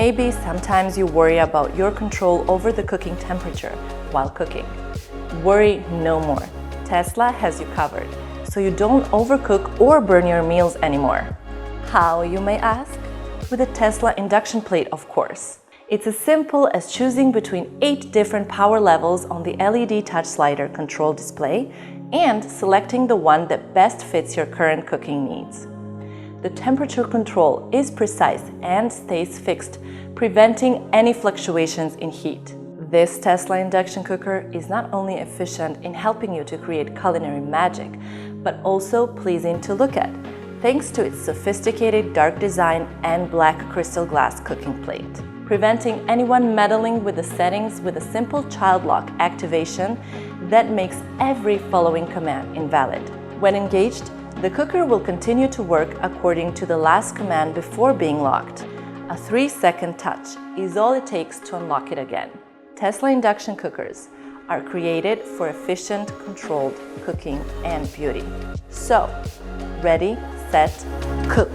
Maybe sometimes you worry about your control over the cooking temperature while cooking. Worry no more. Tesla has you covered, so you don't overcook or burn your meals anymore. How, you may ask? With a Tesla induction plate, of course. It's as simple as choosing between 8 different power levels on the LED touch slider control display and selecting the one that best fits your current cooking needs. The temperature control is precise and stays fixed, preventing any fluctuations in heat. This Tesla induction cooker is not only efficient in helping you to create culinary magic, but also pleasing to look at, thanks to its sophisticated dark design and black crystal glass cooking plate, preventing anyone meddling with the settings with a simple child lock activation that makes every following command invalid. When engaged, the cooker will continue to work according to the last command before being locked. A 3-second touch is all it takes to unlock it again. Tesla induction cookers are created for efficient, controlled cooking and beauty. So, ready, set, cook!